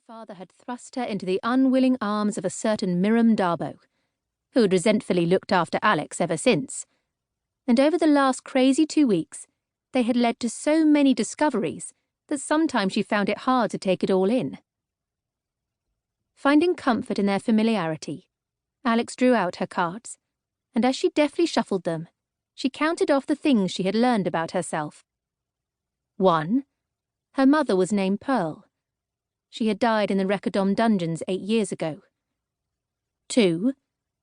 father had thrust her into the unwilling arms of a certain Miriam Darbo, who had resentfully looked after Alex ever since. And over the last crazy 2 weeks, they had led to so many discoveries that sometimes she found it hard to take it all in. Finding comfort in their familiarity, Alex drew out her cards, and as she deftly shuffled them, she counted off the things she had learned about herself. 1. Her mother was named Pearl. She had died in the Recordom dungeons 8 years ago. 2.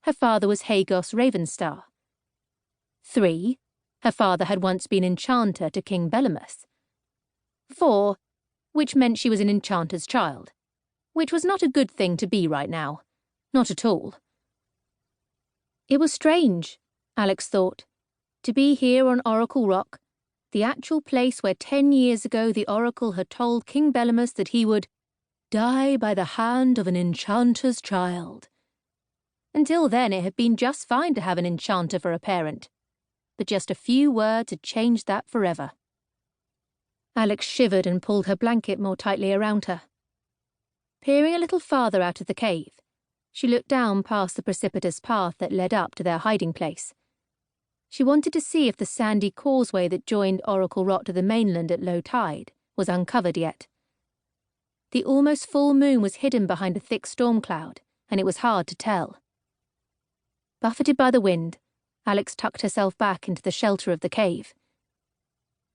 Her father was Hagos RavenStarr. 3. Her father had once been Enchanter to King Bellamous. 4. Which meant she was an Enchanter's Child, which was not a good thing to be right now. Not at all. It was strange, Alex thought, to be here on Oracle Rock, the actual place where 10 years ago the Oracle had told King Bellamous that he would die by the hand of an Enchanter's Child. Until then it had been just fine to have an Enchanter for a parent, but just a few words had changed that forever. Alex shivered and pulled her blanket more tightly around her. Peering a little farther out of the cave, she looked down past the precipitous path that led up to their hiding place. She wanted to see if the sandy causeway that joined Oracle Rock to the mainland at low tide was uncovered yet. The almost full moon was hidden behind a thick storm cloud, and it was hard to tell. Buffeted by the wind, Alex tucked herself back into the shelter of the cave.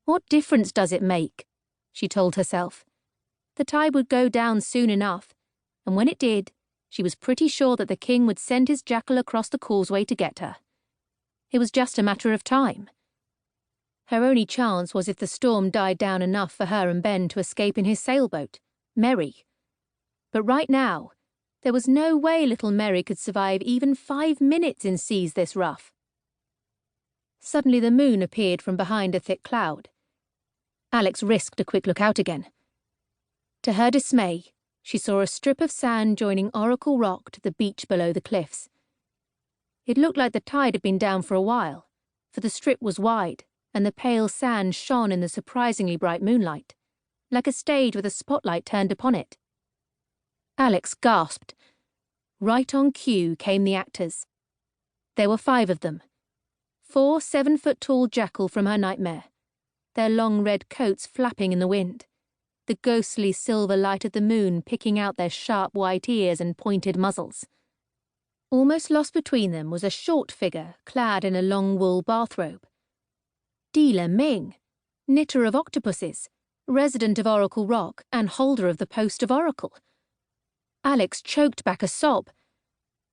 What difference does it make? She told herself. The tide would go down soon enough, and when it did, she was pretty sure that the king would send his jackal across the causeway to get her. It was just a matter of time. Her only chance was if the storm died down enough for her and Ben to escape in his sailboat, Merry. But right now, there was no way little Merry could survive even 5 minutes in seas this rough. Suddenly the moon appeared from behind a thick cloud. Alex risked a quick look out again. To her dismay, she saw a strip of sand joining Oracle Rock to the beach below the cliffs. It looked like the tide had been down for a while, for the strip was wide, and the pale sand shone in the surprisingly bright moonlight, like a stage with a spotlight turned upon it. Alex gasped. Right on cue came the actors. There were 5 of them. 4 7-foot-tall jackal from her nightmare, their long red coats flapping in the wind, the ghostly silver light of the moon picking out their sharp white ears and pointed muzzles. Almost lost between them was a short figure clad in a long wool bathrobe. Dealer Ming, knitter of octopuses, resident of Oracle Rock and holder of the post of Oracle. Alex choked back a sob.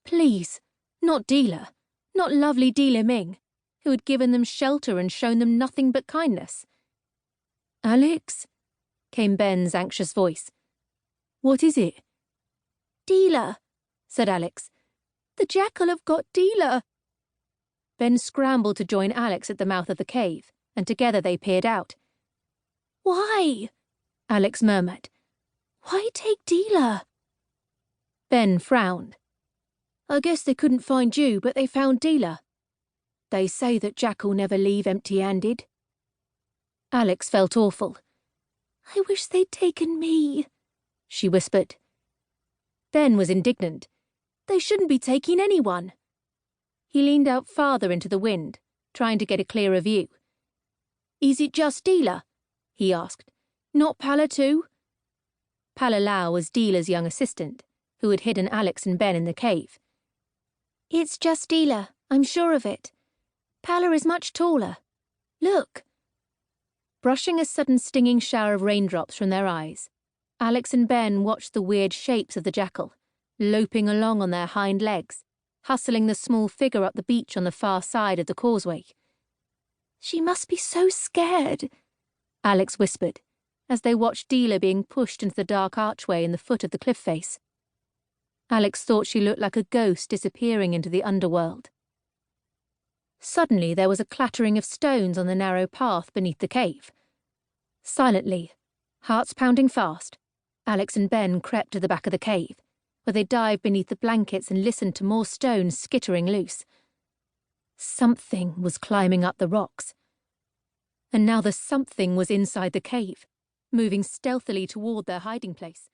Please, not Dealer, not lovely Dealer Ming, who had given them shelter and shown them nothing but kindness. Alex? Came Ben's anxious voice. What is it? Dealer, said Alex. The jackal have got Dealer. Ben scrambled to join Alex at the mouth of the cave, and together they peered out. Why? Alex murmured. Why take Dealer? Ben frowned. I guess they couldn't find you, but they found Dealer. They say that jackal never leave empty-handed. Alex felt awful. I wish they'd taken me, she whispered. Ben was indignant. They shouldn't be taking anyone. He leaned out farther into the wind, trying to get a clearer view. Is it just Dealer? He asked. Not Pala too? Pala Lau was Dealer's young assistant, who had hidden Alex and Ben in the cave. It's just Dealer, I'm sure of it. Pala is much taller. Look. Brushing a sudden stinging shower of raindrops from their eyes, Alex and Ben watched the weird shapes of the jackal, loping along on their hind legs, hustling the small figure up the beach on the far side of the causeway. She must be so scared, Alex whispered, as they watched Dealer being pushed into the dark archway in the foot of the cliff face. Alex thought she looked like a ghost disappearing into the underworld. Suddenly there was a clattering of stones on the narrow path beneath the cave. Silently, hearts pounding fast, Alex and Ben crept to the back of the cave, where they dived beneath the blankets and listened to more stones skittering loose. Something was climbing up the rocks. And now the something was inside the cave, moving stealthily toward their hiding place.